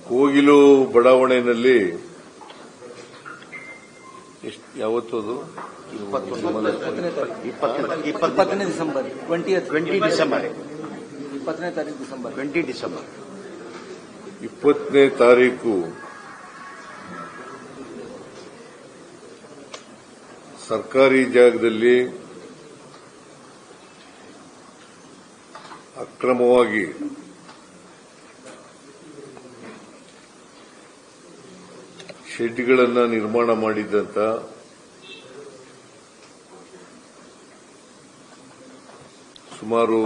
ಕೋಗಿಲು ಬಡಾವಣೆಯಲ್ಲಿ ಯಾವತ್ತು ಅದು 20 ಡಿಸೆಂಬರ್ 20 ಡಿಸೆಂಬರ್ 20 ಡಿಸೆಂಬರ್ 20ನೇ ತಾರೀಕು ಸರ್ಕಾರಿ ಜಾಗದಲ್ಲಿ ಅಕ್ರಮವಾಗಿ ಶೆಡ್ಗಳನ್ನು ನಿರ್ಮಾಣ ಮಾಡಿದ್ದಂತ ಸುಮಾರು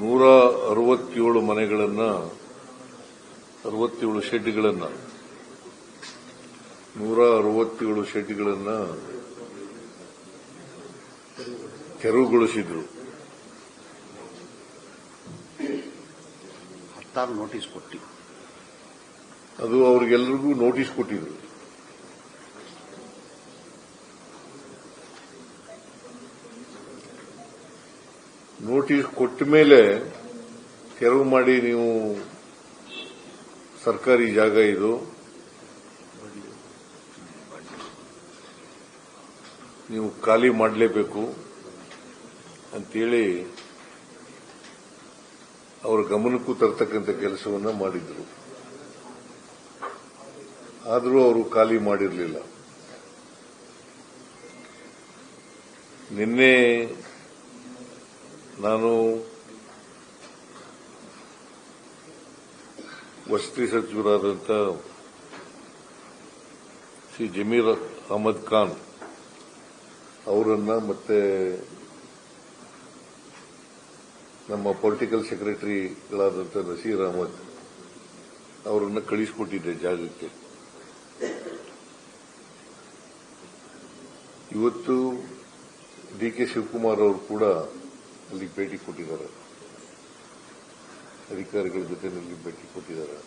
167 ಮನೆಗಳನ್ನು 67 ಶೆಡ್ಗಳನ್ನು ತೆರವುಗೊಳಿಸಿದ್ರು. 16 ನೋಟಿಸ್ ಕೊಟ್ಟು ಅದು ಅವ್ರಿಗೆಲ್ಲರಿಗೂ ನೋಟಿಸ್ ಕೊಟ್ಟಿದ್ರು. ನೋಟಿಸ್ ಕೊಟ್ಟ ಮೇಲೆ ತೆರವು ಮಾಡಿ, ನೀವು ಸರ್ಕಾರಿ ಜಾಗ ಇದು, ನೀವು ಖಾಲಿ ಮಾಡಲೇಬೇಕು ಅಂತೇಳಿ ಅವರ ಗಮನಕ್ಕೂ ತರ್ತಕ್ಕಂಥ ಕೆಲಸವನ್ನ ಮಾಡಿದ್ರು. ಆದರೂ ಅವರು ಖಾಲಿ ಮಾಡಿರಲಿಲ್ಲ. ನಿನ್ನೆ ನಾನು ವಸತಿ ಸಚಿವರಾದಂಥ ಶ್ರೀ ಜಮೀರ್ ಅಹಮದ್ ಖಾನ್ ಅವರನ್ನ ಮತ್ತೆ ನಮ್ಮ ಪೊಲಿಟಿಕಲ್ ಸೆಕ್ರೆಟರಿಗಳಾದಂಥ ನಸೀರ್ ಅಹಮದ್ ಅವರನ್ನ ಕಳಿಸಿಕೊಟ್ಟಿದ್ದೆ ಜಾಗಕ್ಕೆ. ಇವತ್ತು ಡಿ.ಕೆ. ಶಿವಕುಮಾರ್ ಅವರು ಕೂಡ ಅಲ್ಲಿಗೆ ಭೇಟಿ ಕೊಟ್ಟಿದ್ದಾರೆ, ಅಧಿಕಾರಿಗಳ ಜೊತೆ ಭೇಟಿ ಕೊಟ್ಟಿದ್ದಾರೆ.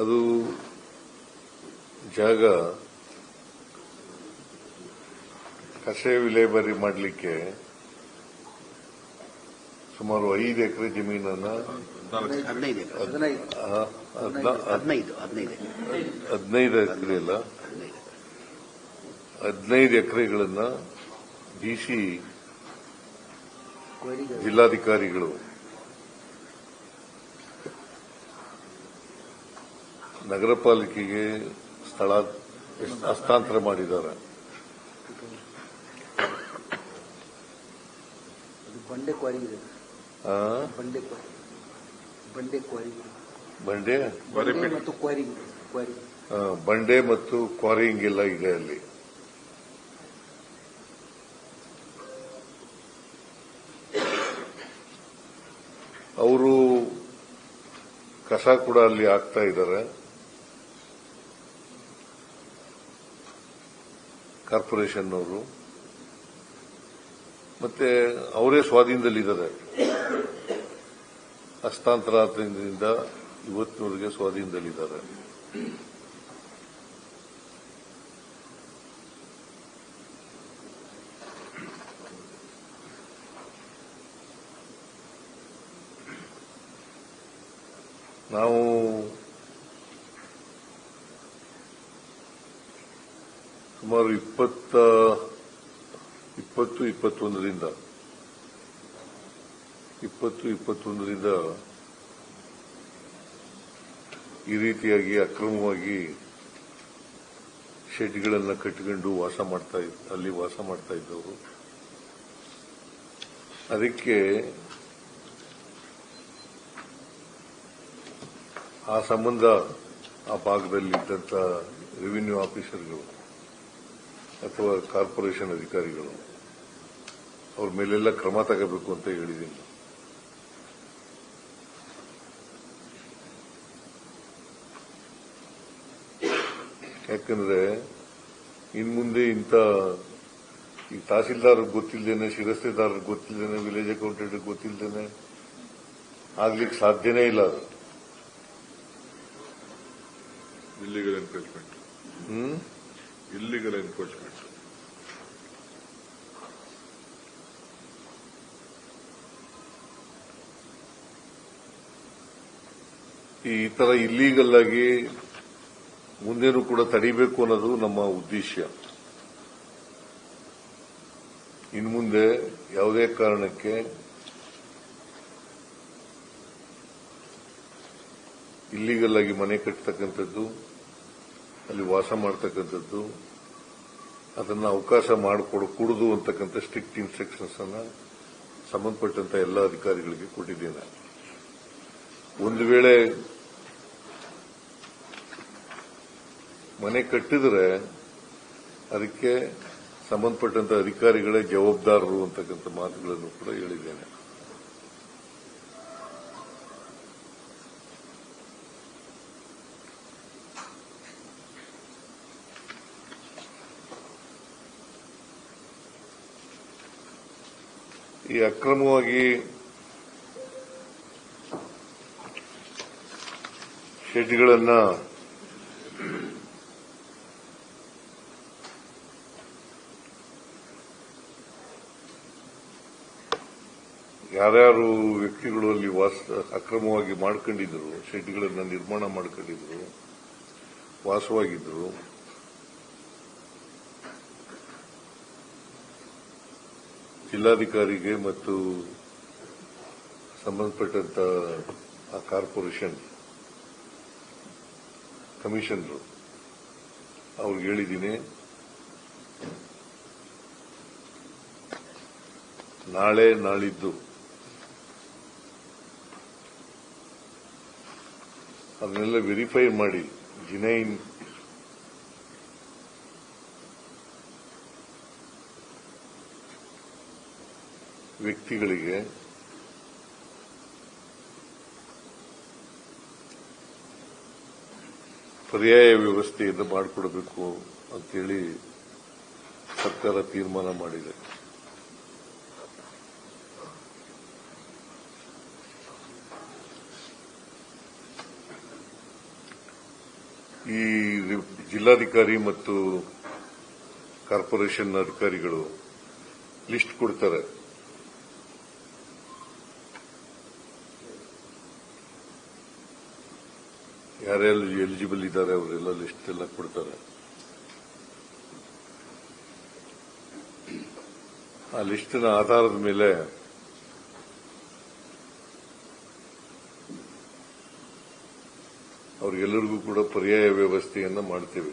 ಅದು ಜಾಗ ಕಸ ವಿಲೇವಾರಿ ಮಾಡಲಿಕ್ಕೆ ಸುಮಾರು 5 ಎಕರೆ ಜಮೀನನ್ನ 15 ಎಕರೆ ಇಲ್ಲ 15 ಎಕರೆಗಳನ್ನ ಡಿಸಿ ಜಿಲ್ಲಾಧಿಕಾರಿಗಳು ನಗರ ಪಾಲಿಕೆಗೆ ಸ್ಥಳ ಹಸ್ತಾಂತರ ಮಾಡಿದ್ದಾರೆ. ಬಂಡೆ ಕ್ವಾರಿ ಮತ್ತು ಬಂಡೆ ಮತ್ತು ಕ್ವಾರಿಂಗ್ ಎಲ್ಲ ಇದೆ ಅಲ್ಲಿ. ಅವರು ಕಸ ಕೂಡ ಅಲ್ಲಿ ಹಾಕ್ತಾ ಇದ್ದಾರೆ. ಕಾರ್ಪೊರೇಷನ್ ಅವರು ಮತ್ತೆ ಅವರೇ ಸ್ವಾಧೀನದಲ್ಲಿದ್ದಾರೆ. ಹಸ್ತಾಂತರ ಆದ್ರಿಂದ ಇವತ್ತಿನವರೆಗೆ ಸ್ವಾಧೀನದಲ್ಲಿದ್ದಾರೆ. ನಾವು ಸುಮಾರು 20-21ರಿಂದ ಈ ರೀತಿಯಾಗಿ ಅಕ್ರಮವಾಗಿ ಶೆಡ್ಗಳನ್ನು ಕಟ್ಟಿಕೊಂಡು ಅಲ್ಲಿ ವಾಸ ಮಾಡ್ತಾ ಇದ್ದವರು. ಅದಕ್ಕೆ ಆ ಸಂಬಂಧ ಆ ಭಾಗದಲ್ಲಿದ್ದಂಥ ರೆವಿನ್ಯೂ ಆಫೀಸರ್ಗಳು ಅಥವಾ ಕಾರ್ಪೊರೇಷನ್ ಅಧಿಕಾರಿಗಳು ಅವ್ರ ಮೇಲೆಲ್ಲ ಕ್ರಮ ತಗೋಬೇಕು ಅಂತ ಹೇಳಿದ್ದೀನಿ. ಯಾಕಂದ್ರೆ ಇನ್ಮುಂದೆ ಈ ತಹಸೀಲ್ದಾರ್ ಗೊತ್ತಿಲ್ಲದೇನೆ, ಶಿರಸ್ತೆದಾರರಿಗೆ ಗೊತ್ತಿಲ್ಲದೇನೆ, ವಿಲೇಜ್ ಅಕೌಂಟೆಂಟ್ ಗೊತ್ತಿಲ್ಲದೇನೆ ಆಗ್ಲಿಕ್ಕೆ ಸಾಧ್ಯನೇ ಇಲ್ಲ. ಅದು ಇಲ್ಲಿಗಲ್ ಎನ್ಫೋರ್ಸ್ಮೆಂಟ್ ಈ ತರ ಇಲ್ಲೀಗಲ್ ಆಗಿ ಮುಂದೇನೂ ಕೂಡ ತಡಿಬೇಕು ಅನ್ನೋದು ನಮ್ಮ ಉದ್ದೇಶ. ಇನ್ನು ಮುಂದೆ ಯಾವುದೇ ಕಾರಣಕ್ಕೆ ಇಲ್ಲೀಗಲ್ ಆಗಿ ಮನೆ ಕಟ್ಟತಕ್ಕಂಥದ್ದು, ಅಲ್ಲಿ ವಾಸ ಮಾಡತಕ್ಕಂಥದ್ದು, ಅದನ್ನ ಅವಕಾಶ ಮಾಡಿಕೊಡಕೂಡದು ಅಂತಕ್ಕಂಥ ಸ್ಟ್ರಿಕ್ಟ್ ಇನ್ಸ್ಟ್ರಕ್ಷನ್ಸ್ ಅನ್ನ ಸಂಬಂಧಪಟ್ಟಂತ ಎಲ್ಲ ಅಧಿಕಾರಿಗಳಿಗೆ ಕೊಟ್ಟಿದ್ದೇನೆ. ಒಂದು ವೇಳೆ ಮನೆ ಕಟ್ಟಿದ್ರೆ ಅದಕ್ಕೆ ಸಂಬಂಧಪಟ್ಟಂತ ಅಧಿಕಾರಿಗಳೇ ಜವಾಬ್ದಾರರು ಅಂತಕ್ಕಂಥ ಮಾತುಗಳನ್ನು ಕೂಡ ಹೇಳಿದ್ದೇನೆ. ಈ ಅಕ್ರಮವಾಗಿ ಶೆಡ್ಗಳನ್ನ ಯಾರ್ಯಾರು ವ್ಯಕ್ತಿಗಳು ಅಲ್ಲಿ ಅಕ್ರಮವಾಗಿ ಮಾಡ್ಕೊಂಡಿದ್ರು, ಶೆಡ್ಗಳನ್ನ ನಿರ್ಮಾಣ ಮಾಡ್ಕೊಂಡಿದ್ರು, ವಾಸವಾಗಿದ್ರು, ಜಿಲ್ಲಾಧಿಕಾರಿಗೆ ಮತ್ತು ಸಂಬಂಧಪಟ್ಟಂತ ಆ ಕಾರ್ಪೊರೇಷನ್ ಕಮಿಷನರು ಅವ್ರಿಗೆ ಹೇಳಿದ್ದೀನಿ, ನಾಳೆ ನಾಳಿದ್ದು ಅದನ್ನೆಲ್ಲ ವೆರಿಫೈ ಮಾಡಿ ಜಿನೈನ್ ವ್ಯಕ್ತಿಗಳಿಗೆ ಪರ್ಯಾಯ ವ್ಯವಸ್ಥೆಯನ್ನು ಮಾಡಿಕೊಡಬೇಕು ಅಂತೇಳಿ ಸರ್ಕಾರ ತೀರ್ಮಾನ ಮಾಡಿದೆ. ಈ ಜಿಲ್ಲಾಧಿಕಾರಿ ಮತ್ತು ಕಾರ್ಪೊರೇಷನ್ ಅಧಿಕಾರಿಗಳು ಲಿಸ್ಟ್ ಕೊಡ್ತಾರೆ. ಯಾರ್ಯಾರು ಎಲಿಜಿಬಲ್ ಇದ್ದಾರೆ ಅವರೆಲ್ಲ ಲಿಸ್ಟ್ ಎಲ್ಲ ಕೊಡ್ತಾರೆ. ಆ ಲಿಸ್ಟಿನ ಆಧಾರದ ಮೇಲೆ ಅವ್ರಿಗೆಲ್ಲರಿಗೂ ಕೂಡ ಪರ್ಯಾಯ ವ್ಯವಸ್ಥೆಯನ್ನ ಮಾಡ್ತೇವೆ.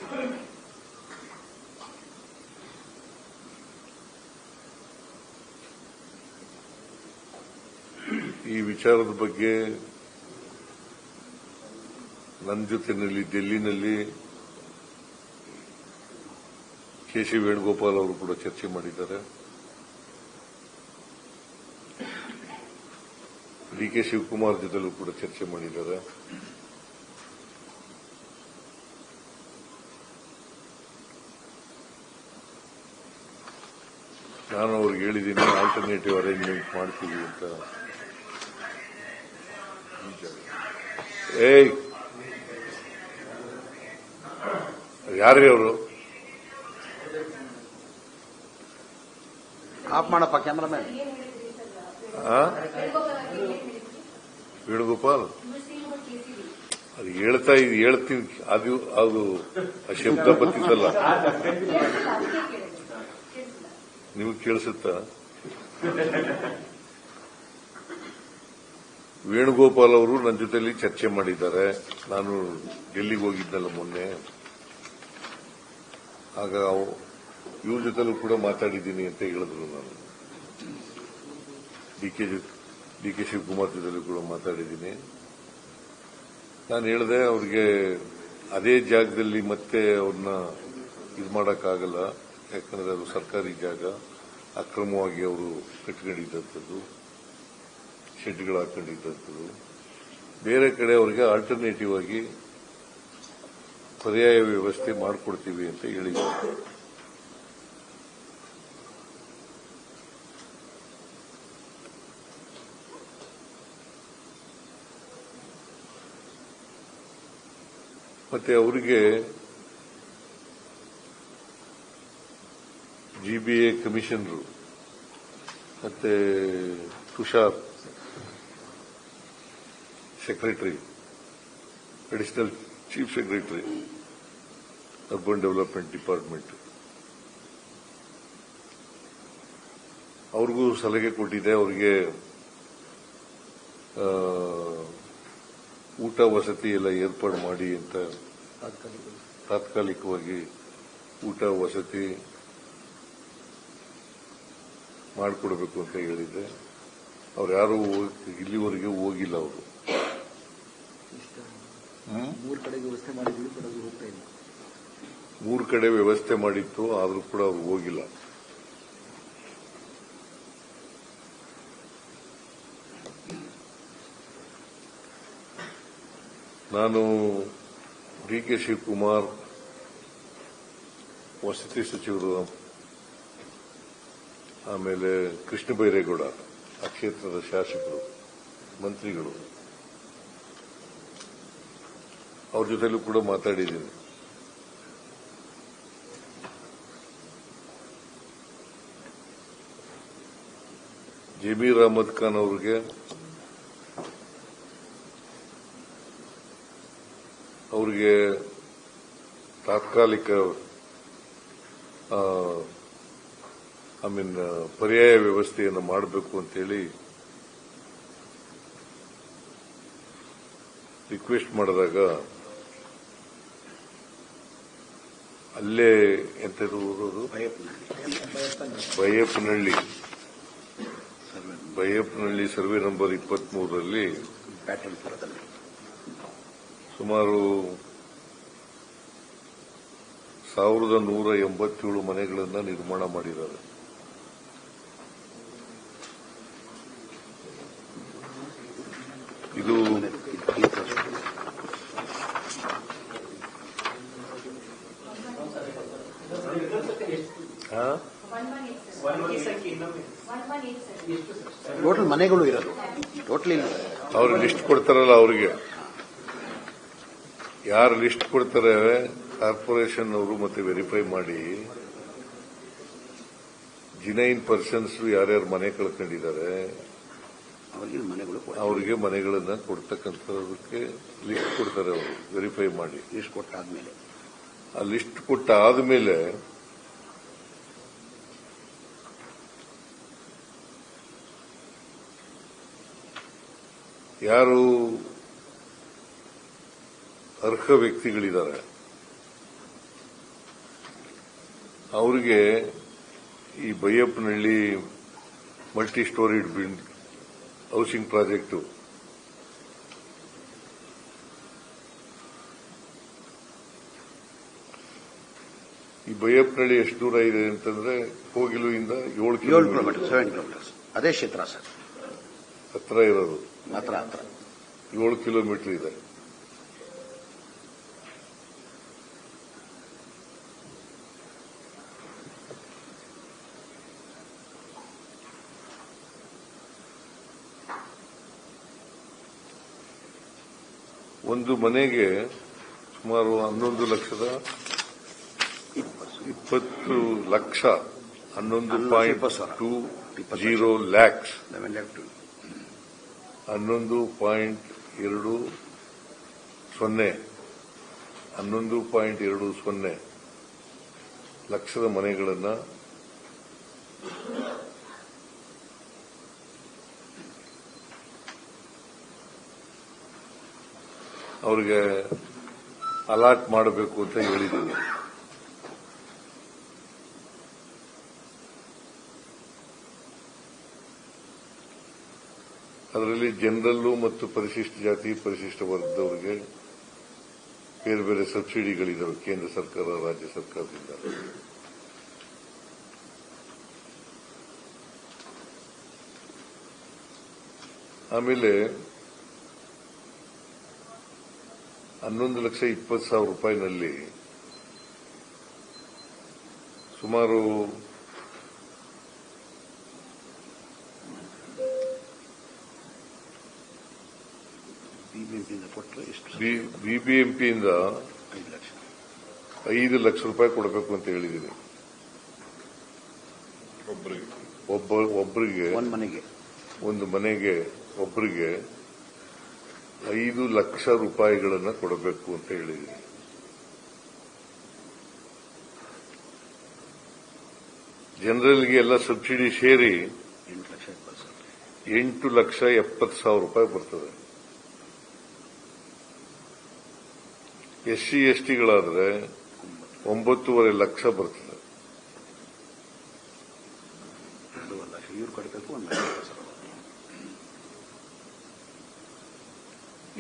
ಈ ವಿಚಾರದ ಬಗ್ಗೆ ನನ್ನ ಜೊತೆಯಲ್ಲಿ ಡೆಲ್ಲಿನಲ್ಲಿ ಕೆ.ಸಿ. ವೇಣುಗೋಪಾಲ್ ಅವರು ಕೂಡ ಚರ್ಚೆ ಮಾಡಿದ್ದಾರೆ. ಡಿ.ಕೆ. ಶಿವಕುಮಾರ್ ಜೊತೆಲೂ ಕೂಡ ಚರ್ಚೆ ಮಾಡಿದ್ದಾರೆ. ನಾನು ಅವ್ರಿಗೆ ಹೇಳಿದ್ದೀನಿ, ಆಲ್ಟರ್ನೇಟಿವ್ ಅರೇಂಜ್ಮೆಂಟ್ ಮಾಡ್ತೀವಿ ಅಂತ. ಯಾರೇ ಅವರು ಆಫ್ ಮಾಡಪ್ಪ ಕ್ಯಾಮ್ರಾಮನ್. ವೇಣುಗೋಪಾಲ್ ಅದು ಹೇಳ್ತೀನಿ, ಅದು ಶಬ್ದ ಬತ್ತಿದ್ದಲ್ಲ, ನಿಮಗೆ ಕೇಳಿಸುತ್ತಾ? ವೇಣುಗೋಪಾಲ್ ಅವರು ನನ್ನ ಜೊತೆಲಿ ಚರ್ಚೆ ಮಾಡಿದ್ದಾರೆ. ನಾನು ಡೆಲ್ಲಿಗೆ ಹೋಗಿದ್ದಲ್ಲ ಮೊನ್ನೆ, ಆಗ ಇವ್ರ ಜೊತೆಲೂ ಕೂಡ ಮಾತಾಡಿದ್ದೀನಿ ಅಂತ ಹೇಳಿದ್ರು. ನಾನು ಡಿ.ಕೆ. ಶಿವಕುಮಾರ್ ಜೊತೆಲೂ ಕೂಡ ಮಾತಾಡಿದ್ದೀನಿ. ನಾನು ಹೇಳಿದೆ ಅವ್ರಿಗೆ ಅದೇ ಜಾಗದಲ್ಲಿ ಮತ್ತೆ ಅವ್ರನ್ನ ಇದು ಮಾಡೋಕ್ಕಾಗಲ್ಲ, ಯಾಕಂದ್ರೆ ಅದು ಸರ್ಕಾರಿ ಜಾಗ, ಅಕ್ರಮವಾಗಿ ಅವರು ಕಟ್ಕೊಂಡಿದ್ದಂಥದ್ದು, ಶೆಡ್ಗಳು ಹಾಕೊಂಡಿದ್ದಂಥದ್ದು. ಬೇರೆ ಕಡೆ ಅವರಿಗೆ ಆಲ್ಟರ್ನೇಟಿವ್ ಆಗಿ ಪರ್ಯಾಯ ವ್ಯವಸ್ಥೆ ಮಾಡಿಕೊಡ್ತೀವಿ ಅಂತ ಹೇಳಿದ್ದಾರೆ. ಮತ್ತೆ ಅವರಿಗೆ ಜಿಬಿಎ ಕಮಿಷನರು ಮತ್ತೆ Tushar secretary additional chief secretary urban development department. ಅವ್ರಿಗೂ ಸಲಹೆ ಕೊಟ್ಟಿದೆ. ಅವರಿಗೆ ಊಟ ವಸತಿ ಎಲ್ಲ ಏರ್ಪಾಡು ಮಾಡಿ ಅಂತ, ತಾತ್ಕಾಲಿಕವಾಗಿ ಊಟ ವಸತಿ ಮಾಡಿಕೊಡ್ಬೇಕು ಅಂತ ಹೇಳಿದೆ. ಅವ್ರು ಯಾರು ಇಲ್ಲಿವರೆಗೆ ಹೋಗಿಲ್ಲ. ಅವರು 3 ಕಡೆ ವ್ಯವಸ್ಥೆ ಮಾಡಿದ್ವಿ, ಹೋಗ್ತಾ ಇಲ್ಲ. 3 ಕಡೆ ವ್ಯವಸ್ಥೆ ಮಾಡಿತ್ತು, ಆದರೂ ಕೂಡ ಅವ್ರು ಹೋಗಿಲ್ಲ. ನಾನು ಡಿ ಕೆ ಶಿವಕುಮಾರ್, ವಸತಿ ಸಚಿವರು, ಆಮೇಲೆ ಕೃಷ್ಣ ಬೈರೇಗೌಡ, ಆ ಕ್ಷೇತ್ರದ ಶಾಸಕರು, ಮಂತ್ರಿಗಳು, ಅವ್ರ ಜೊತೆಲೂ ಕೂಡ ಮಾತಾಡಿದ್ದೀನಿ. ಜಮೀರ್ ಅಹಮದ್ ಖಾನ್ ಅವ್ರಿಗೆ ತಾತ್ಕಾಲಿಕ ಪರ್ಯಾಯ ವ್ಯವಸ್ಥೆಯನ್ನು ಮಾಡಬೇಕು ಅಂತೇಳಿ ರಿಕ್ವೆಸ್ಟ್ ಮಾಡಿದಾಗ ಅಲ್ಲೇ ಎಂತದು ಬೈಯಪ್ಪನಹಳ್ಳಿ ಸರ್ವೆ ನಂಬರ್ 23ರಲ್ಲಿ ಸುಮಾರು 1187 ಮನೆಗಳನ್ನು ನಿರ್ಮಾಣ ಮಾಡಿದ್ದಾರೆ. ಇದು ಟೋಟಲ್ ಮನೆಗಳು ಇರೋದು ಟೋಟಲ್ ಇಲ್ಲ. ಅವ್ರು ಲಿಸ್ಟ್ ಕೊಡ್ತಾರಲ್ಲ, ಅವ್ರಿಗೆ ಯಾರು ಲಿಸ್ಟ್ ಕೊಡ್ತಾರೆ ಕಾರ್ಪೊರೇಷನ್ ಅವರು ಮತ್ತೆ ವೆರಿಫೈ ಮಾಡಿ ಜಿನೈನ್ ಪರ್ಸನ್ಸ್ ಯಾರ್ಯಾರು ಮನೆ ಕಳ್ಕೊಂಡಿದ್ದಾರೆ ಅವರಿಗೆ ಮನೆಗಳನ್ನ ಕೊಡ್ತಕ್ಕಂಥದಕ್ಕೆ ಲಿಸ್ಟ್ ಕೊಡ್ತಾರೆ. ಅವರು ವೆರಿಫೈ ಮಾಡಿ ಲಿಸ್ಟ್ ಕೊಟ್ಟಾದ್ಮೇಲೆ ಆ ಲಿಸ್ಟ್ ಕೊಟ್ಟ ಆದ್ಮೇಲೆ ಯಾರು ಅರ್ಹ ವ್ಯಕ್ತಿಗಳಿದ್ದಾರೆ ಅವರಿಗೆ ಈ Baiyappanahalli multi storeyed housing project ಈ ಬೈಯಪ್ಪನಹಳ್ಳಿ ಎಷ್ಟು ದೂರ ಇದೆ ಅಂತಂದ್ರೆ ಕೋಗಿಲುವಿಂದ 7 ಕಿಲೋಮೀಟರ್ 7 ಕಿಲೋಮೀಟರ್ಸ್ ಅದೇ ಕ್ಷೇತ್ರ ಸರ್. ಹತ್ರ ಇರೋದು ಹತ್ರ 7 ಕಿಲೋಮೀಟರ್ ಇದೆ. ಒಂದು ಮನೆಗೆ ಸುಮಾರು 11 ಲಕ್ಷದ 20 ಲಕ್ಷ 11.20 ಲ್ಯಾಕ್ಸ್ 11.20 ಲಕ್ಷದ ಮನೆಗಳನ್ನು ಅವರಿಗೆ ಅಲಾಟ್ ಮಾಡಬೇಕು ಅಂತ ಹೇಳಿದ್ದೀನಿ. ಅದರಲ್ಲಿ ಜನರಲ್ಲು ಮತ್ತು ಪರಿಶಿಷ್ಟ ಜಾತಿ ಪರಿಶಿಷ್ಟ ವರ್ಗದವರಿಗೆ ಬೇರೆ ಬೇರೆ ಸಬ್ಸಿಡಿಗಳಿದ್ದಾವೆ ಕೇಂದ್ರ ಸರ್ಕಾರ ರಾಜ್ಯ ಸರ್ಕಾರದಿಂದ. ಆಮೇಲೆ 11,20,000 ರೂಪಾಯಿನಲ್ಲಿ ಸುಮಾರು ಬಿಬಿಎಂಪಿಯಿಂದ 5 ಲಕ್ಷ ರೂಪಾಯಿ ಕೊಡಬೇಕು ಅಂತ ಹೇಳಿದ್ದೀನಿ. ಒಬ್ಬರಿಗೆ ಒಂದು ಮನೆಗೆ ಒಬ್ಬರಿಗೆ 5 ಲಕ್ಷ ರೂಪಾಯಿಗಳನ್ನು ಕೊಡಬೇಕು ಅಂತ ಹೇಳಿದ್ದೀನಿ. ಜನರಲ್ಗೆ ಎಲ್ಲ ಸಬ್ಸಿಡಿ ಸೇರಿ 8,70,000 ರೂಪಾಯಿ ಬರ್ತದೆ. SC STಗಳಾದ್ರೆ 9.5 ಲಕ್ಷ ಬರ್ತದೆ.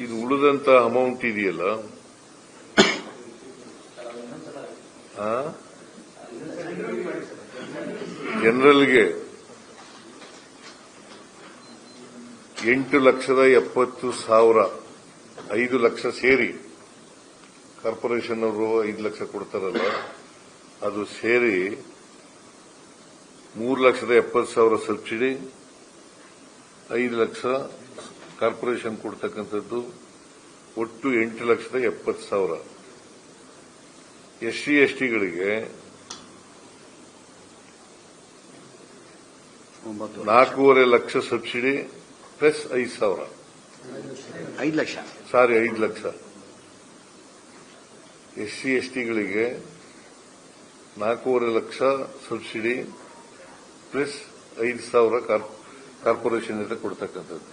ಇದು ಉಳಿದಂತ ಅಮೌಂಟ್ ಇದೆಯಲ್ಲ, ಜನರಲ್ಗೆ 8,70,000, 5 ಲಕ್ಷ ಸೇರಿ, ಕಾರ್ಪೊರೇಷನ್ ಅವರು 5 ಲಕ್ಷ ಕೊಡ್ತಾರಲ್ಲ, ಅದು ಸೇರಿ 3,70,000 ಸಬ್ಸಿಡಿ, 5 ಲಕ್ಷ ಕಾರ್ಪೊರೇಷನ್ ಕೊಡ್ತಕ್ಕಂಥದ್ದು, ಒಟ್ಟು 8,70,000. SC STಗಳಿಗೆ 4.5 lakh subsidy plus 5,000. 5 lakh. Sorry, 5 lakh. SC STಗಳಿಗೆ 4.5 ಲಕ್ಷ ಸಬ್ಸಿಡಿ ಪ್ಲಸ್ 5,000 ಕಾರ್ಪೊರೇಷನ್ ಇಂದ ಕೊಡ್ತಕ್ಕಂಥದ್ದು,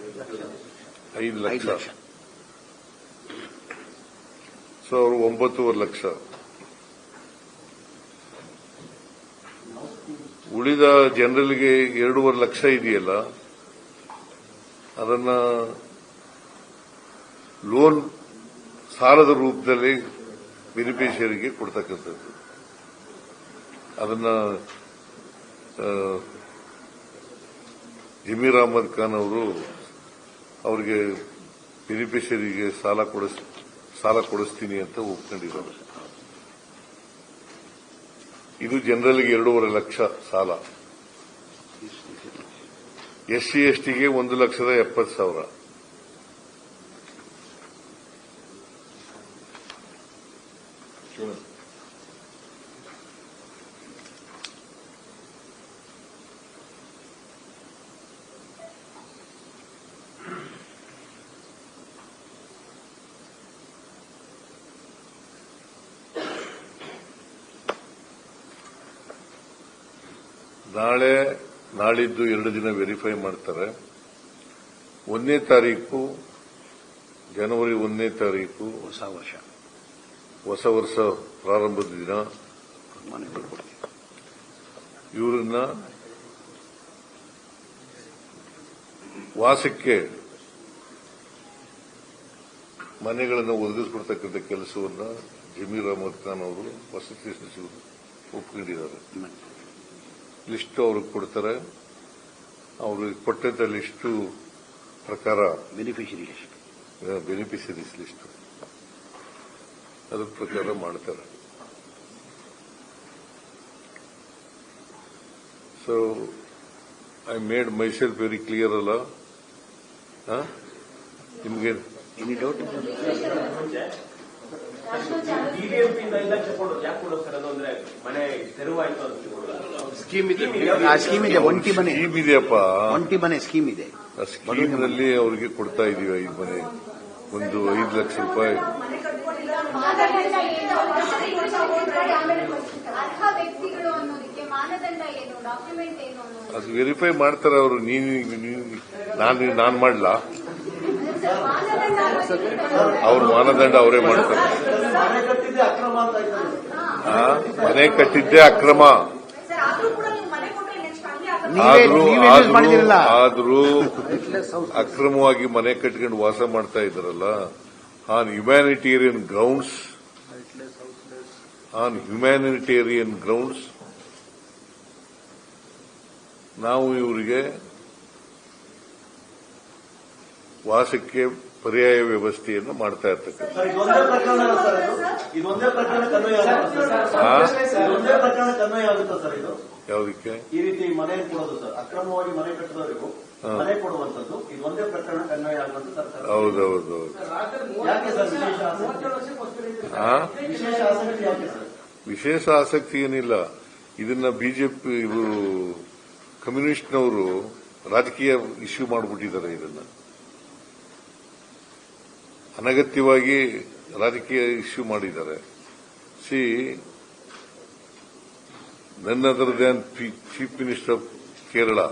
5 ಲಕ್ಷ. ಸೊ ಅವರು 9.5 ಲಕ್ಷ. ಉಳಿದ ಜನರಲ್ಗೆ 2.5 ಲಕ್ಷ ಇದೆಯಲ್ಲ, ಅದನ್ನ ಲೋನ್ ಸಾಲದ ರೂಪದಲ್ಲಿ ಬೆನಿಫಿಷಿಯರಿಗೆ ಕೊಡ್ತಕ್ಕಂಥದ್ದು. ಅದನ್ನ ಜಮೀರ್ ಅಹಮದ್ ಖಾನ್ ಅವರು ಅವರಿಗೆ ಬೆನಿಫಿಷಿಯರಿಗೆ ಸಾಲ ಕೊಡಿಸ್ತೀನಿ ಅಂತ ಒಪ್ಕೊಂಡಿದ್ದಾರೆ. ಇದು ಜನರಲ್ಗೆ 2.5 ಲಕ್ಷ ಸಾಲ. SC STಗೆ 1,70,000. ನಾಳಿದ್ದು 2 ದಿನ ವೆರಿಫೈ ಮಾಡ್ತಾರೆ. 1ನೇ ತಾರೀಕು, ಜನವರಿ 1ನೇ ತಾರೀಕು ಹೊಸ ವರ್ಷ ಪ್ರಾರಂಭದ ದಿನ ಇವರನ್ನ ವಾಸಕ್ಕೆ ಮನೆಗಳನ್ನು ಒದಗಿಸಿಕೊಡ್ತಕ್ಕಂಥ ಕೆಲಸವನ್ನ ಜಮೀರ್ ಅಹಮದ್ ಖಾನ್ ಅವರು ವಸತಿ ಸಚಿವರು ಒಪ್ಪಿಕೊಂಡಿದ್ದಾರೆ. ಲಿಸ್ಟ್ ಅವ್ರಿಗೆ ಕೊಡ್ತಾರೆ. ಅವ್ರಿಗೆ ಕೊಟ್ಟಂತ ಲಿಸ್ಟು ಪ್ರಕಾರ ಬೆನಿಫಿಷರೀಸ್ ಲಿಸ್ಟ್ ಅದ್ರ ಪ್ರಕಾರ ಮಾಡ್ತಾರೆ. So I made myself very clear ಅಲ್ಲ? ನಿಮ್ಗೆ ಎನಿ ಡೌಟ್? ಸ್ಕೀಮ್ ಇದೆ, ಒಂಟಿ ಮನೆ ಸ್ಕೀಮ್ ಇದೆಯಪ್ಪ. ಒಂಟಿ ಮನೆ ಸ್ಕೀಮ್ ಇದೆ. ಸ್ಕೀಮ್ ನಲ್ಲಿ ಅವರಿಗೆ ಕೊಡ್ತಾ ಇದೀವಿ 5 ಮನೆ, ಒಂದು 5 ಲಕ್ಷ ರೂಪಾಯಿ. ಅದು ವೆರಿಫೈ ಮಾಡ್ತಾರೆ ಅವರು. ನಾನು ಮಾಡ್ಲಾ? ಅವ್ರ ಮಾನದಂಡ ಅವರೇ ಮಾಡ್ತಾರೆ. ಮನೆ ಕಟ್ಟಿದ್ದೇ ಅಕ್ರಮ. ಆದ್ರೂ ಅಕ್ರಮವಾಗಿ ಮನೆ ಕಟ್ಕೊಂಡು ವಾಸ ಮಾಡ್ತಾ ಇದ್ದಾರಲ್ಲ, ಆನ್ ಹ್ಯುಮ್ಯಾನಿಟೇರಿಯನ್ ಗ್ರೌಂಡ್ಸ್ ನಾವು ಇವರಿಗೆ ವಾಸಕ್ಕೆ ಪರ್ಯಾಯ ವ್ಯವಸ್ಥೆಯನ್ನು ಮಾಡ್ತಾ ಇರ್ತಕ್ಕಂಥ. ಯಾವುದಕ್ಕೆ ಈ ರೀತಿ ಮನೆ ಕೊಡೋದು ಸರ್, ಅಕ್ರಮವಾಗಿ ಮನೆ ಕಟ್ಟಿದವರಿಗೂ ಮನೆ ಕೊಡುವಂತದ್ದು ಇದೊಂದೇ ಪ್ರಕರಣ ಕನ್ವಯ ಆಗುವಂತ ಸರ್ಕಾರ. ಹೌದೌದು. ಯಾಕೆ ಸರ್ ವಿಶೇಷ ಆಸಕ್ತಿ ಯಾಕೆ ಸರ್? ವಿಶೇಷ ಆಸಕ್ತಿ ಏನಿಲ್ಲ. ಇದನ್ನ ಬಿಜೆಪಿ ಇವರು ಕಮ್ಯುನಿಸ್ಟ್ನವರು ರಾಜಕೀಯ ಇಶ್ಯೂ ಮಾಡಿಬಿಟ್ಟಿದ್ದಾರೆ. ಇದನ್ನ ಅನಗತ್ಯವಾಗಿ ರಾಜಕೀಯ ಇಶ್ಯೂ ಮಾಡಿದ್ದಾರೆ. C, none other than Chief Minister of Kerala,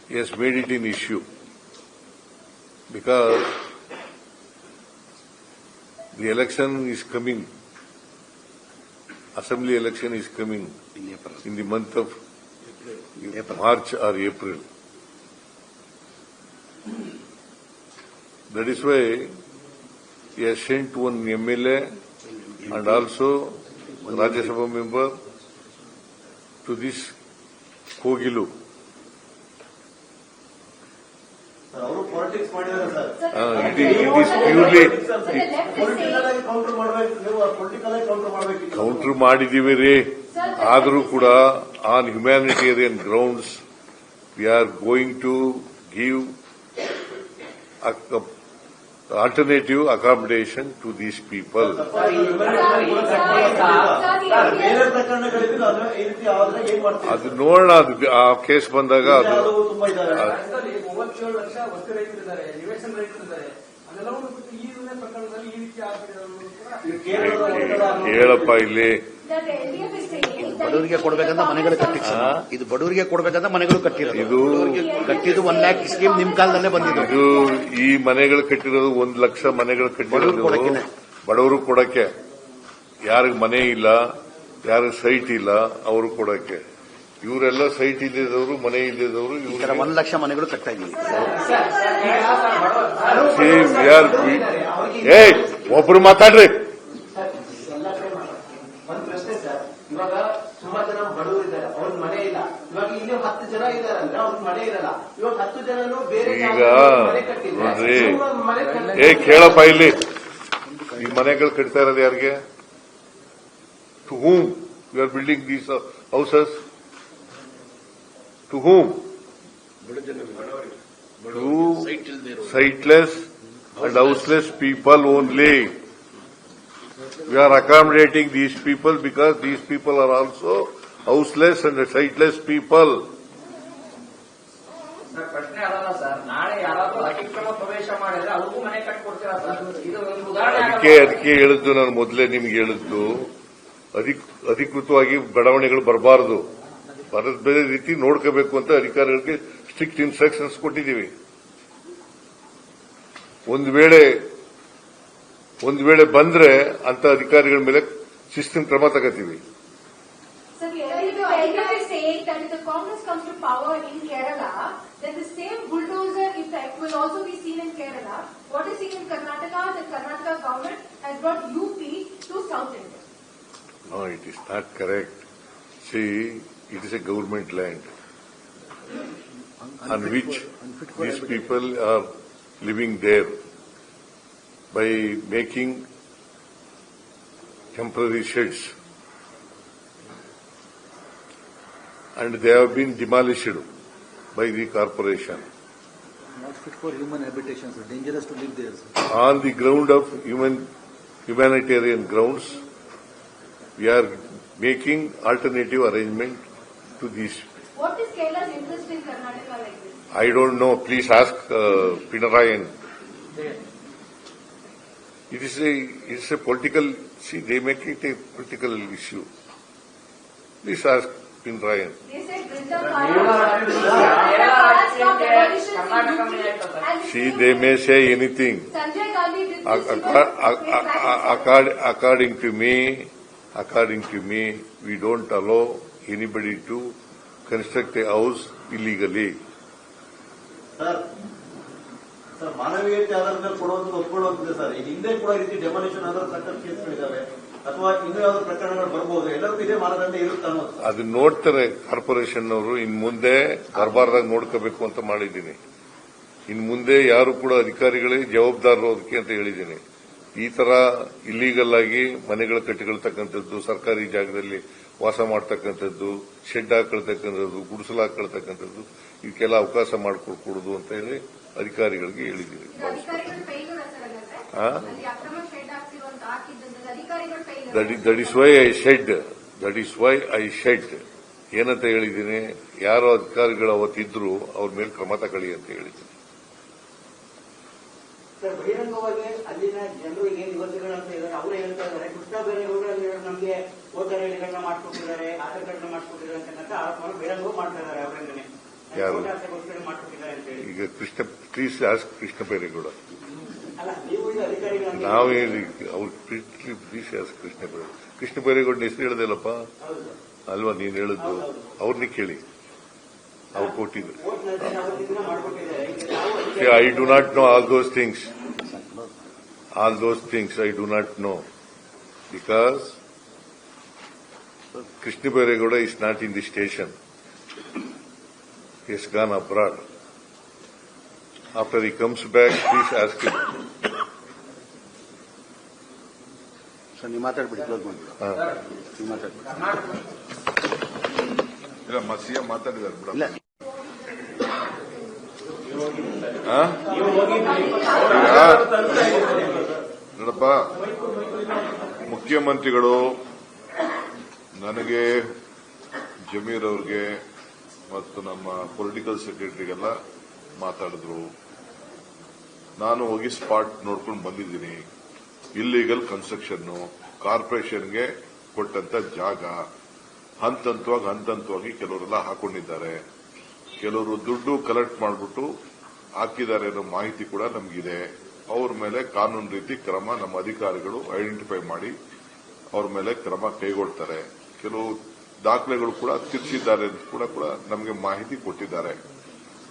he has made it an issue because the election is coming, assembly election is coming in the month of March or April. That is why he has sent one MLA and also Rajya Sabha member to this Kogilu. ಅವರು politics ಮಾಡಿದ್ದಾರೆ sir. It is purely political ಆಗಿ counter ಮಾಡಬೇಕು, ನೀವು political ಆಗಿ counter ಮಾಡಬೇಕು. Counter ಮಾಡಿದೀವಿ ರೀ. ಆದರೂ ಕೂಡ on humanitarian grounds we are going to give alternative accommodation to these people. ಬೇರೆ ಪ್ರಕರಣಗಳಿದ್ದು ಈ ರೀತಿ ಆದ್ರೆ ಏನ್ ಮಾಡ್ತೀವಿ? ಅದು ನೋಡೋಣ, ಅದು ಆ ಕೇಸ್ ಬಂದಾಗ ಅದು ತುಂಬಾ ಇದ್ದಾರೆ. 37 ಲಕ್ಷ ವಸ್ತು ರೈತರಿದ್ದಾರೆ, ನಿವೇಶನ ರೈತರಿದ್ದಾರೆ. ಅದೆಲ್ಲವೂ ಈ ಪ್ರಕರಣದಲ್ಲಿ ಈ ರೀತಿ ಹೇಳಪ್ಪ ಇಲ್ಲಿ ಬಡವರಿಗೆ ಕೊಡಬೇಕಂತ ಮನೆಗಳು ಕಟ್ಟಿಲ್ಲ. ಇದು ಬಡವರಿಗೆ ಕೊಡಬೇಕಂತ ಮನೆಗಳು ಕಟ್ಟಿರೋದು. ಇದು ಕಟ್ಟಿದ್ದು 1 lakh ಸ್ಕೀಮ್ ನಿಮ್ ಕಾಲದಲ್ಲೇ ಬಂದಿದ್ದು. ಇದು ಈ ಮನೆಗಳು ಕಟ್ಟಿರೋದು 1 ಲಕ್ಷ ಮನೆಗಳು ಕಟ್ಟಿರೋದು ಬಡವರು ಕೊಡಕ್ಕೆ. ಯಾರಿಗ ಮನೆ ಇಲ್ಲ, ಯಾರಿಗ ಸೈಟ್ ಇಲ್ಲ, ಅವರು ಕೊಡಕ್ಕೆ. ಇವರೆಲ್ಲ ಸೈಟ್ ಇಲ್ಲದವರು, ಮನೆ ಇಲ್ಲದವರು, ಇವ್ರ 1 ಲಕ್ಷ ಮನೆಗಳು ಕಟ್ತಾ ಇದ್ದೀವಿ. ಒಬ್ರು ಮಾತಾಡ್ರಿ. ಒಂದು ಪ್ರಶ್ನೆ ಸರ್, ಇವಾಗ ಸುಮಾರು ಜನ ಬಡವರು ಇದ್ದಾರೆ, ಅವ್ರ ಮನೆ ಇಲ್ಲ. ಇವಾಗ ಇಲ್ಲಿ 10 ಜನ ಇದ್ದಾರೆ ಅಂದ್ರೆ ಅವ್ರ ಮನೆ ಇರಲ್ಲ. ಇವಾಗ 10 ಜನನು ಬೇರೆ ಈಗ ನೋಡ್ರಿ, ಕೇಳಪ್ಪ ಇಲ್ಲಿ, ಈ ಮನೆಗಳು ಕಟ್ತಾ ಇರೋದು ಯಾರಿಗೆ? To whom you are building these houses? To whom? To siteless and houseless people only. We are accommodating these people because these people are also houseless and sightless people. ಪ್ರಶ್ನೆ ಅಲ್ಲ ಸರ್, ನಾಳೆ ಯಾರಾದ್ರೂ ಅತಿಕ್ರಮ ಪ್ರವೇಶ ಮಾಡಿದ್ರೆ ಅವ್ರಿಗೂ ಮನೆ ಕಟ್ಕೊಡ್ತೀರಾ ಸರ್? ಇದು ಒಂದು ಉದಾಹರಣೆ. ಅದಕ್ಕೆ ಹೇಳಿದ್ದು, ನಾನು ಮೊದಲೇ ನಿಮ್ಗೆ ಹೇಳಿದ್ದು, ಅಧಿಕೃತವಾಗಿ ಬೆಳವಣಿಗೆಗಳು ಬರಬಾರದು, ಬೇರೆ ರೀತಿ ನೋಡ್ಕೋಬೇಕು ಅಂತ ಅಧಿಕಾರಿಗಳಿಗೆ ಸ್ಟ್ರಿಕ್ಟ್ ಇನ್ಸ್ಟ್ರಕ್ಷನ್ಸ್ ಕೊಟ್ಟಿದ್ದೀವಿ. ಒಂದು ವೇಳೆ ಬಂದ್ರೆ ಅಂತ ಅಧಿಕಾರಿಗಳ ಮೇಲೆ ಶಿಸ್ತಿನ ಕ್ರಮ ತಗೋತೀವಿ. Sir, the idea is saying that if the Congress comes to power in Kerala, then the same bulldozer effect will also be seen in Kerala. What is seen in Karnataka, the Karnataka government has brought UP to South India. No, it is not correct. See, it is a government land on which these people are living there by making temporary sheds, and they have been demolished by the corporation. Not fit for human habitation, sir. Dangerous to live there, sir. On the ground of humanitarian grounds, we are making alternative arrangement to these. What is Kerala's interest in Karnataka like this? I don't know. Please ask Pinarayan. It is a political. See, they make it a political issue. Please ask Pinarayan. They said Brinda See, they may say anything. Sanjay Gandhi did According to me, we don't allow anybody to construct a house illegally. Sir, ಮಾನವೀಯತೆ ಆಧಾರದ ಮೇಲೆ ಕೊಡುವಂಥದ್ದು ಒಪ್ಕೊಳ್ಳುವಂತಿದೆ sir. ಈಗ ಹಿಂದೆ ಕೂಡ ಈ ರೀತಿ demolition ಆಧಾರ ಸಾಕಷ್ಟು ಕೇಸ್ಗಳಿದ್ದಾವೆ, ಅಥವಾ ಇನ್ನೂ ಯಾವ್ದು ಪ್ರಕರಣಗಳು ಬರಬಹುದು. ಎಲ್ಲರಿಗೂ ಇದೇ ಮಾನದಂಡ ಇರುತ್ತೆ ಅನ್ನೋದು. ಅದು ನೋಡ್ತಾರೆ ಕಾರ್ಪೊರೇಷನ್ ಅವರು. ಇನ್ ಮುಂದೆ ಬರಬಾರ್ದಾಗ ನೋಡ್ಕೋಬೇಕು ಅಂತ ಮಾಡಿದ್ದೀನಿ. ಇನ್ ಮುಂದೆ ಯಾರು ಕೂಡ ಅಧಿಕಾರಿಗಳೇ ಜವಾಬ್ದಾರರು ಅದಕ್ಕೆ ಅಂತ ಹೇಳಿದ್ದೀನಿ. ಈ ತರ ಇಲ್ಲೀಗಲ್ ಆಗಿ ಮನೆಗಳ ಕಟ್ಟಿಕೊಳ್ತಕ್ಕಂಥದ್ದು, ಸರ್ಕಾರಿ ಜಾಗದಲ್ಲಿ ವಾಸ ಮಾಡ್ತಕ್ಕಂಥದ್ದು, ಶೆಡ್ ಹಾಕೊಳ್ತಕ್ಕಂಥದ್ದು, ಗುಡಿಸಲು ಹಾಕೊಳ್ತಕ್ಕಂಥದ್ದು, ಇದಕ್ಕೆಲ್ಲ ಅವಕಾಶ ಮಾಡಿಕೊಡ್ಕೊಡುದು ಅಂತ ಹೇಳಿ ಅಧಿಕಾರಿಗಳಿಗೆ ಹೇಳಿದ್ದೀವಿ. That is why I shed ಏನಂತ ಹೇಳಿದ್ದೀನಿ, ಯಾರೋ ಅಧಿಕಾರಿಗಳು ಅವತ್ತಿದ್ರು ಅವ್ರ ಮೇಲೆ ಕ್ರಮ ತಗೊಳ್ಳಿ ಅಂತ ಹೇಳಿದ್ದೀನಿ. ಸರ್ ಬಹಿರಂಗವಾಗಿ ಅಲ್ಲಿನ ಜನರು ಏನು ನಿವಾಸಿಗಳು ಅಂತ ಇದ್ದಾರೆ ಅವರು ಹೇಳ್ತಾ ಇದ್ದಾರೆ ಕೃಷ್ಣ ಬೈರೇಗೌಡರು ನಮಗೆ ವೋಟರ್ ಐಡಿಗಳನ್ನ ಮಾಡ್ಕೊಟ್ಟಿದ್ದಾರೆ ಆಧಾರ್ ಕಾರ್ಡ್ ಮಾಡ್ಕೊಟ್ಟಿದ್ದಾರೆ ಅಂತಕ್ಕಂಥ ಆರೋಪವನ್ನು ಬಹಿರಂಗವಾಗಿ ಮಾಡ್ತಾ ಇದ್ದಾರೆ ಅವರಿಂದನೇ ಯಾರು? ಆಸೆಗೋಸ್ಕರ ಮಾಡ್ಕೊಟ್ಟಿದ್ದಾರೆ ಅಂತ ಹೇಳಿ. ಈಗ ಪ್ಲೀಸ್ ಆಸ್ಕ್ ಕೃಷ್ಣ ಬೈರೇಗೌಡ. ಅಲ್ಲ ನೀವು ಈಗ ಅಧಿಕಾರಿಗಳು ನಾವು ಹೇಳಿ ಅವ್ರು ಪ್ಲೀಸ್ ಆಸ್ಕ್ ಕೃಷ್ಣ ಬೈರೇಗೌಡನ ಹೆಸರು ಹೇಳದಿಲ್ಲಪ್ಪ ಅಲ್ವಾ ನೀನ್ ಹೇಳಿದ್ದು? ಅವ್ರನ್ನೇ ಕೇಳಿ, ಅವ್ರು ಕೊಟ್ಟಿದ್ರು. ವೋಟ್ ಅವತ್ತಿಂದ ಮಾಡ್ಕೊಟ್ಟಿದ್ದಾರೆ. ಈಗ ನಾವು I do not know all those things. All those things I do not know because Krishna Bairegowda is not in the station. He has gone abroad. After he comes back, please ask him. Sir ನೀವು ಮಾತಾಡ್ಬಿಡಿ, close ಮಾಡ್ಬಿಡಿ. ನೀವು ಮಾತಾಡ್ಬಿಡಿ. ಇಲ್ಲ CM ಮಾತಾಡಿದ್ದಾರೆ ಬಿಡ. ಇಲ್ಲ ನೋಡಪ್ಪ, ಮುಖ್ಯಮಂತ್ರಿಗಳು ನನಗೆ, ಜಮೀರ್ ಅವ್ರಿಗೆ ಮತ್ತು ನಮ್ಮ ಪೊಲಿಟಿಕಲ್ ಸೆಕ್ರೆಟರಿಗೆಲ್ಲ ಮಾತಾಡಿದ್ರು. ನಾನು ಹೋಗಿ ಸ್ಪಾಟ್ ನೋಡ್ಕೊಂಡು ಬಂದಿದ್ದೀನಿ. ಇಲ್ಲಿಗಲ್ ಕನ್ಸ್ಟ್ರಕ್ಷನ್ ಕಾರ್ಪೊರೇಷನ್ಗೆ ಕೊಟ್ಟಂತ ಜಾಗ ಹಂತವಾಗಿ ಕೆಲವರೆಲ್ಲ ಹಾಕೊಂಡಿದ್ದಾರೆ. ಕೆಲವರು ದುಡ್ಡು ಕಲೆಕ್ಟ್ ಮಾಡಿಬಿಟ್ಟು ಹಾಕಿದ್ದಾರೆ ಅನ್ನೋ ಮಾಹಿತಿ ಕೂಡ ನಮಗಿದೆ. ಅವ್ರ ಮೇಲೆ ಕಾನೂನು ರೀತಿ ಕ್ರಮ ನಮ್ಮ ಅಧಿಕಾರಿಗಳು ಐಡೆಂಟಿಫೈ ಮಾಡಿ ಅವ್ರ ಮೇಲೆ ಕ್ರಮ ಕೈಗೊಳ್ತಾರೆ. ಕೆಲವು ದಾಖಲೆಗಳು ಕೂಡ ತಿರ್ಚಿದ್ದಾರೆ ಅಂತ ಕೂಡ ನಮಗೆ ಮಾಹಿತಿ ಕೊಟ್ಟಿದ್ದಾರೆ.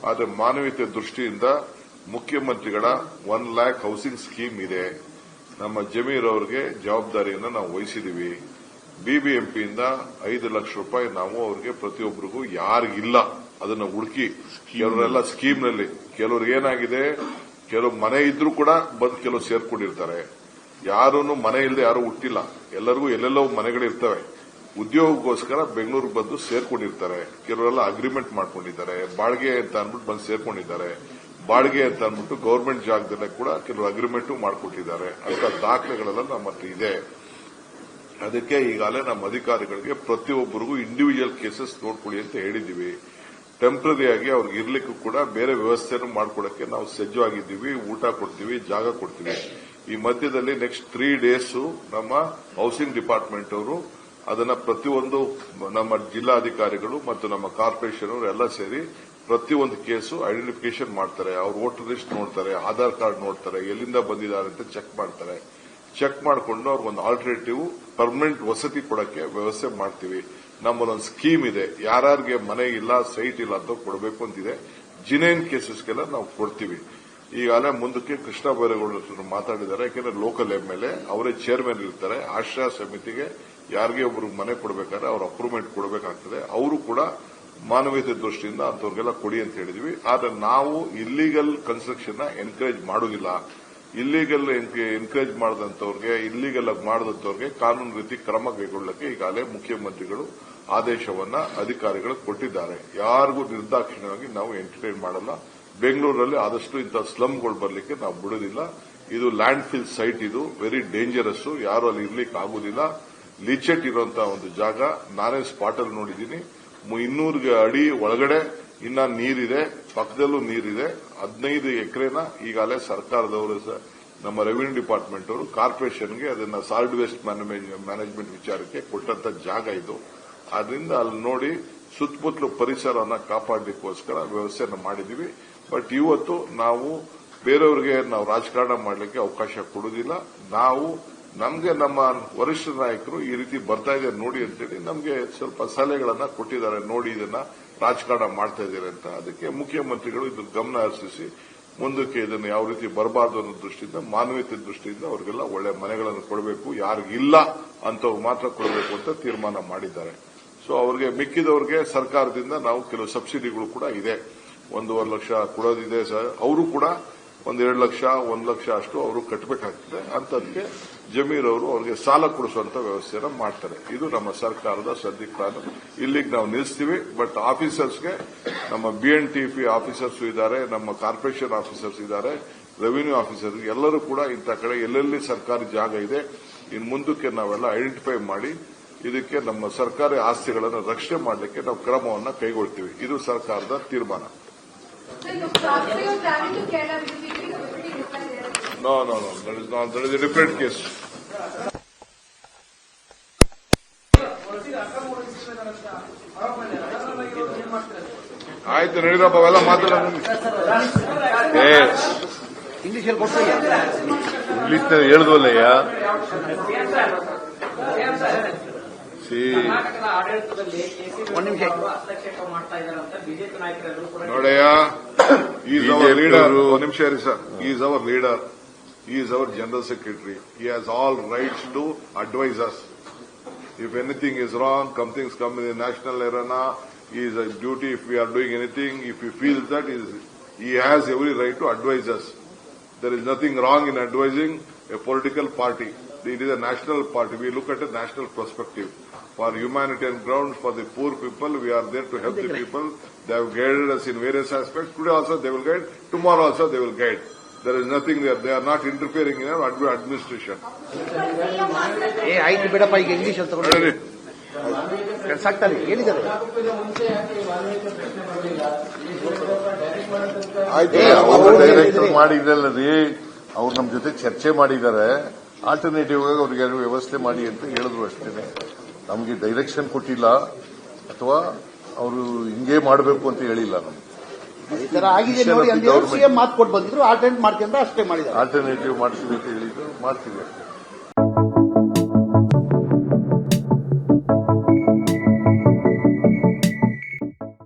ಆದರೆ ಮಾನವೀಯತೆ ದೃಷ್ಟಿಯಿಂದ ಮುಖ್ಯಮಂತ್ರಿಗಳ 1 lakh ಹೌಸಿಂಗ್ ಸ್ಕೀಮ್ ಇದೆ. ನಮ್ಮ ಜಮೀರ್ ಅವರಿಗೆ ಜವಾಬ್ದಾರಿಯನ್ನು ನಾವು ವಹಿಸಿದೀವಿ. ಬಿಬಿಎಂಪಿಯಿಂದ 5 ಲಕ್ಷ ರೂಪಾಯಿ ನಾವು ಅವರಿಗೆ ಪ್ರತಿಯೊಬ್ಬರಿಗೂ ಯಾರಿಗಿಲ್ಲ ಅದನ್ನ ಹುಡುಕಿ, ಕೆಲವರೆಲ್ಲ ಸ್ಕೀಮ್ನಲ್ಲಿ, ಕೆಲವ್ರಿಗೆ ಏನಾಗಿದೆ, ಕೆಲವು ಮನೆ ಇದ್ರೂ ಕೂಡ ಬಂದು ಕೆಲವು ಸೇರ್ಕೊಂಡಿರ್ತಾರೆ. ಯಾರೂ ಮನೆ ಇಲ್ಲದೆ ಯಾರು ಹುಟ್ಟಿಲ್ಲ, ಎಲ್ಲರಿಗೂ ಎಲ್ಲೆಲ್ಲೋ ಮನೆಗಳಿರ್ತವೆ. ಉದ್ಯೋಗಕ್ಕೋಸ್ಕರ ಬೆಂಗಳೂರಿಗೆ ಬಂದು ಸೇರ್ಕೊಂಡಿರ್ತಾರೆ. ಕೆಲವರೆಲ್ಲ ಅಗ್ರಿಮೆಂಟ್ ಮಾಡ್ಕೊಂಡಿದ್ದಾರೆ, ಬಾಡಿಗೆ ಅಂತ ಅಂದ್ಬಿಟ್ಟು ಬಂದು ಸೇರ್ಕೊಂಡಿದ್ದಾರೆ. ಬಾಡಿಗೆ ಅಂತ ಅಂದ್ಬಿಟ್ಟು ಗವರ್ಮೆಂಟ್ ಜಾಗದಲ್ಲೇ ಕೂಡ ಕೆಲವು ಅಗ್ರಿಮೆಂಟ್ ಮಾಡಿಕೊಟ್ಟಿದ್ದಾರೆ. ಅಂತ ದಾಖಲೆಗಳೆಲ್ಲ ನಮ್ಮ ಹತ್ರ ಇದೆ. ಅದಕ್ಕೆ ಈಗಾಗಲೇ ನಮ್ಮ ಅಧಿಕಾರಿಗಳಿಗೆ ಪ್ರತಿಯೊಬ್ಬರಿಗೂ ಇಂಡಿವಿಜುವಲ್ ಕೇಸಸ್ ನೋಡ್ಕೊಳ್ಳಿ ಅಂತ ಹೇಳಿದ್ದೀವಿ. ಟೆಂಪರರಿಯಾಗಿ ಅವ್ರಿಗೆ ಇರ್ಲಿಕ್ಕೂ ಕೂಡ ಬೇರೆ ವ್ಯವಸ್ಥೆಯನ್ನು ಮಾಡಿಕೊಡಕ್ಕೆ ನಾವು ಸಜ್ಜಾಗಿದ್ದೀವಿ. ಊಟ ಕೊಡ್ತೀವಿ, ಜಾಗ ಕೊಡ್ತೀವಿ. ಈ ಮಧ್ಯದಲ್ಲಿ ನೆಕ್ಸ್ಟ್ 3 days ನಮ್ಮ ಹೌಸಿಂಗ್ ಡಿಪಾರ್ಟ್ಮೆಂಟ್ ಅವರು ಅದನ್ನ ಪ್ರತಿಯೊಂದು ನಮ್ಮ ಜಿಲ್ಲಾಧಿಕಾರಿಗಳು ಮತ್ತು ನಮ್ಮ ಕಾರ್ಪೊರೇಷನ್ ಅವರು ಎಲ್ಲ ಸೇರಿ ಪ್ರತಿಯೊಂದು ಕೇಸು ಐಡೆಂಟಿಫಿಕೇಶನ್ ಮಾಡ್ತಾರೆ. ಅವ್ರ ವೋಟರ್ ಲಿಸ್ಟ್ ನೋಡ್ತಾರೆ, ಆಧಾರ್ ಕಾರ್ಡ್ ನೋಡ್ತಾರೆ, ಎಲ್ಲಿಂದ ಬಂದಿದ್ದಾರೆ ಅಂತ ಚೆಕ್ ಮಾಡ್ತಾರೆ. ಚೆಕ್ ಮಾಡಿಕೊಂಡು ಅವ್ರಿಗೊಂದು ಆಲ್ಟರ್ನೇಟಿವ್ ಪರ್ಮನೆಂಟ್ ವಸತಿ ಕೊಡಕ್ಕೆ ವ್ಯವಸ್ಥೆ ಮಾಡ್ತೀವಿ. ನಮ್ಮಲ್ಲೊಂದು ಸ್ಕೀಮ್ ಇದೆ, ಯಾರ್ಯಾರಿಗೆ ಮನೆ ಇಲ್ಲ, ಸೈಟ್ ಇಲ್ಲ ಅಂತ ಕೊಡಬೇಕು ಅಂತಿದೆ. ಜಿನೇನ್ ಕೇಸಸ್ಗೆಲ್ಲ ನಾವು ಕೊಡ್ತೀವಿ. ಈಗಾಗಲೇ ಮುಂದಕ್ಕೆ ಕೃಷ್ಣ ಬೈರೇಗೌಡರು ಮಾತಾಡಿದ್ದಾರೆ. ಯಾಕೆಂದ್ರೆ ಲೋಕಲ್ ಎಂಎಲ್ಎ ಅವರೇ ಚೇರ್ಮನ್ ಇರ್ತಾರೆ. ಆಶ್ರಯ ಸಮಿತಿಗೆ ಯಾರಿಗೆ ಒಬ್ಬರು ಮನೆ ಕೊಡಬೇಕಾದ್ರೆ ಅವ್ರ ಅಪ್ರೂವ್ಮೆಂಟ್ ಕೊಡಬೇಕಾಗ್ತದೆ. ಅವರು ಕೂಡ ಮಾನವೀಯತೆ ದೃಷ್ಟಿಯಿಂದ ಅಂತವ್ರಿಗೆಲ್ಲ ಕೊಡಿ ಅಂತ ಹೇಳಿದ್ವಿ. ಆದ್ರೆ ನಾವು ಇಲ್ಲಿಗಲ್ ಕನ್ಸ್ಟ್ರಕ್ಷನ್ ಎನ್ಕರೇಜ್ ಮಾಡೋದಿಲ್ಲ. ಇಲ್ಲಿಗಲ್ ಎನ್ಕರೇಜ್ ಮಾಡದಂತವ್ರಿಗೆ, ಇಲ್ಲಿಗಲ್ ಮಾಡದಂತವ್ರಿಗೆ ಕಾನೂನು ರೀತಿ ಕ್ರಮ ಕೈಗೊಳ್ಳಕ್ಕೆ ಈಗಾಗಲೇ ಮುಖ್ಯಮಂತ್ರಿಗಳು ಆದೇಶವನ್ನ ಅಧಿಕಾರಿಗಳು ಕೊಟ್ಟಿದ್ದಾರೆ. ಯಾರಿಗೂ ನಿರ್ದಾಕ್ಷಿಣ್ಯವಾಗಿ ನಾವು ಎಂಟರ್ಟೈನ್ ಮಾಡಲ್ಲ. ಬೆಂಗಳೂರಲ್ಲಿ ಆದಷ್ಟು ಇಂಥ ಸ್ಲಮ್ಗಳು ಬರಲಿಕ್ಕೆ ನಾವು ಬಿಡೋದಿಲ್ಲ. ಇದು ಲ್ಯಾಂಡ್ ಫಿಲ್ ಸೈಟ್, ಇದು ವೆರಿ ಡೇಂಜರಸ್. ಯಾರು ಅಲ್ಲಿ ಇರ್ಲಿಕ್ಕೆ ಆಗುದಿಲ್ಲ. ಲೀಚೆಟ್ ಇರುವಂತಹ ಒಂದು ಜಾಗ. ನಾನೇ ಸ್ಪಾಟ್ ಅಲ್ಲಿ ನೋಡಿದ್ದೀನಿ. 200 ಅಡಿ ಒಳಗಡೆ ಇನ್ನ ನೀರಿದೆ, ಪಕ್ಕದಲ್ಲೂ ನೀರಿದೆ. 15 ಎಕರೆನ ಈಗಾಗಲೇ ಸರ್ಕಾರದವರು, ನಮ್ಮ ರೆವಿನ್ಯೂ ಡಿಪಾರ್ಟ್ಮೆಂಟ್ ಅವರು ಕಾರ್ಪೊರೇಷನ್ಗೆ ಅದನ್ನ ಸಾಲಿಡ್ ವೇಸ್ಟ್ ಮ್ಯಾನೇಜ್ಮೆಂಟ್ ವಿಚಾರಕ್ಕೆ ಕೊಟ್ಟಂತ ಜಾಗ ಇದು. ಅದರಿಂದ ಅಲ್ಲಿ ನೋಡಿ ಸುತ್ತಮುತ್ತಲು ಪರಿಸರವನ್ನು ಕಾಪಾಡಲಿಕ್ಕೋಸ್ಕರ ವ್ಯವಸ್ಥೆಯನ್ನು ಮಾಡಿದ್ದೀವಿ. ಬಟ್ ಇವತ್ತು ನಾವು ಬೇರೆಯವರಿಗೆ ನಾವು ರಾಜಕಾರಣ ಮಾಡಲಿಕ್ಕೆ ಅವಕಾಶ ಕೊಡುವುದಿಲ್ಲ. ನಾವು ನಮಗೆ ನಮ್ಮ ವರಿಷ್ಠ ನಾಯಕರು ಈ ರೀತಿ ಬರ್ತಾ ಇದೆ ನೋಡಿ ಅಂತೇಳಿ ನಮಗೆ ಸ್ವಲ್ಪ ಸಲಹೆಗಳನ್ನ ಕೊಟ್ಟಿದ್ದಾರೆ. ನೋಡಿ ಇದನ್ನ ರಾಜಕಾರಣ ಮಾಡ್ತಾ ಇದ್ದಾರೆ ಅಂತ. ಅದಕ್ಕೆ ಮುಖ್ಯಮಂತ್ರಿಗಳು ಇದನ್ನು ಗಮನ ಹರಿಸಿ ಮುಂದಕ್ಕೆ ಇದನ್ನು ಯಾವ ರೀತಿ ಬರಬಾರದು ಅನ್ನೋ ದೃಷ್ಟಿಯಿಂದ, ಮಾನವೀಯತೆ ದೃಷ್ಟಿಯಿಂದ ಅವರಿಗೆಲ್ಲ ಒಳ್ಳೆ ಮನೆಗಳನ್ನು ಕೊಡಬೇಕು, ಯಾರಿಗಿಲ್ಲ ಅಂತವ್ರು ಮಾತ್ರ ಕೊಡಬೇಕು ಅಂತ ತೀರ್ಮಾನ ಮಾಡಿದ್ದಾರೆ. ಸೊ ಅವರಿಗೆ ಮಿಕ್ಕಿದವರಿಗೆ ಸರ್ಕಾರದಿಂದ ನಾವು ಕೆಲವು ಸಬ್ಸಿಡಿಗಳು ಕೂಡ ಇದೆ. 1.5 ಲಕ್ಷ ಕೊಡೋದಿದೆ ಸರ್. ಅವರು ಕೂಡ 1.5 ಲಕ್ಷ 1 ಲಕ್ಷ ಅಷ್ಟು ಅವರು ಕಟ್ಟಬೇಕಾಗ್ತದೆ. ಅಂತದಕ್ಕೆ ಜಮೀರ್ ಅವರು ಅವರಿಗೆ ಸಾಲ ಕೊಡಿಸುವಂತ ವ್ಯವಸ್ಥೆಯನ್ನು ಮಾಡ್ತಾರೆ. ಇದು ನಮ್ಮ ಸರ್ಕಾರದ ಸದ್ಯಕ್ಕೆ ಪ್ಲಾನ್. ಇಲ್ಲಿಗೆ ನಾವು ನಿಲ್ಲಿಸ್ತೀವಿ. ಬಟ್ ಆಫೀಸರ್ಸ್ಗೆ ನಮ್ಮ BNTP ಆಫೀಸರ್ಸ್ ಇದ್ದಾರೆ, ನಮ್ಮ ಕಾರ್ಪೊರೇಷನ್ ಆಫೀಸರ್ಸ್ ಇದ್ದಾರೆ, ರೆವಿನ್ಯೂ ಆಫೀಸರ್ ಎಲ್ಲರೂ ಕೂಡ ಇಂಥ ಕಡೆ ಎಲ್ಲೆಲ್ಲಿ ಸರ್ಕಾರಿ ಜಾಗ ಇದೆ ಇನ್ನು ಮುಂದಕ್ಕೆ ನಾವೆಲ್ಲ ಐಡೆಂಟಿಫೈ ಮಾಡಿ ಇದಕ್ಕೆ ನಮ್ಮ ಸರ್ಕಾರಿ ಆಸ್ತಿಗಳನ್ನು ರಕ್ಷಣೆ ಮಾಡಲಿಕ್ಕೆ ನಾವು ಕ್ರಮವನ್ನು ಕೈಗೊಳ್ತೀವಿ. ಇದು ಸರ್ಕಾರದ ತೀರ್ಮಾನ. So you're planning to Kerala, will you be giving a different reply there? No, that is not. That is a different case. ಆಯ್ತು ನಡೀರಪ್ಪ, ಅವೆಲ್ಲ ಮಾತಾಡೋಣ. ಇಂಗ್ಲಿಷಲ್ಲಿ ಕೊಡ್ತೀವಿ. ಇಂಗ್ಲಿಷ್ ಹೇಳಿದ್ವಲ್ಲಯ್ಯ. ಕರ್ನಾಟಕದ ಆಡಳಿತದಲ್ಲಿ ಹಸ್ತಕ್ಷೇಪ ಮಾಡ್ತಾ ಇದ್ದಾರೆ ಅಂತ ಬಿಜೆಪಿ ನಾಯಕರೆಲ್ಲರೂ ಕೂಡ ನೋಡಯ್ಯ, ಈಸ್ ಅವರ್ ಲೀಡರ್. ಒಂದು ನಿಮಿಷ ಇರಿ sir. Is our leader. Is our general secretary. He has all rights to advise us. If anything is wrong, things come in the national arena, he is a duty if we are doing anything, if he feels that he has every right to advise us. There is nothing wrong in advising a political party. It is a national party. We look at a national perspective. For humanitarian grounds, for the poor people, we are there to help the people. They have guided us in various aspects. Today also they will guide. Tomorrow also they will guide. There is nothing there. They are not interfering in our administration. ಆಯ್ತು ಬಿಡಪ್ಪ, ಈಗ English ಅಂತ ತಗೊಂಡು ಸಾಕ್ತಾರೆ ಹೇಳಿದ್ದಾರೆ. ಅವರು direct ಮಾಡಿದ್ರಲ್ಲರಿ, ಅವ್ರು ನಮ್ಮ ಜೊತೆ ಚರ್ಚೆ ಮಾಡಿದ್ದಾರೆ. ಆಲ್ಟರ್ನೇಟಿವ್ ಆಗಿ ಅವ್ರಿಗೆ ವ್ಯವಸ್ಥೆ ಮಾಡಿ ಅಂತ ಹೇಳಿದ್ರು ಅಷ್ಟೇನೆ. ನಮಗೆ ಡೈರೆಕ್ಷನ್ ಕೊಟ್ಟಿಲ್ಲ ಅಥವಾ ಅವರು ಹಿಂಗೆ ಮಾಡಬೇಕು ಅಂತ ಹೇಳಿಲ್ಲ. ನಮ್ಗೆ ಈ ತರ ಆಗಿದೆ ನೋಡಿ, ಸಿಎಂ ಮಾತು ಕೊಟ್ಟು ಬಂದಿದ್ರು, ಆಲ್ಟರ್ನೇಟ್ ಮಾಡ್ತೀವಿ ಅಂದ್ರೆ ಅಷ್ಟೇ ಮಾಡಿದ್ದಾರೆ. ಆಲ್ಟರ್ನೇಟಿವ್ ಮಾಡ್ತೀವಿ ಅಂತ ಹೇಳಿದ್ರು, ಮಾಡ್ತೀವಿ ಅಷ್ಟೇ.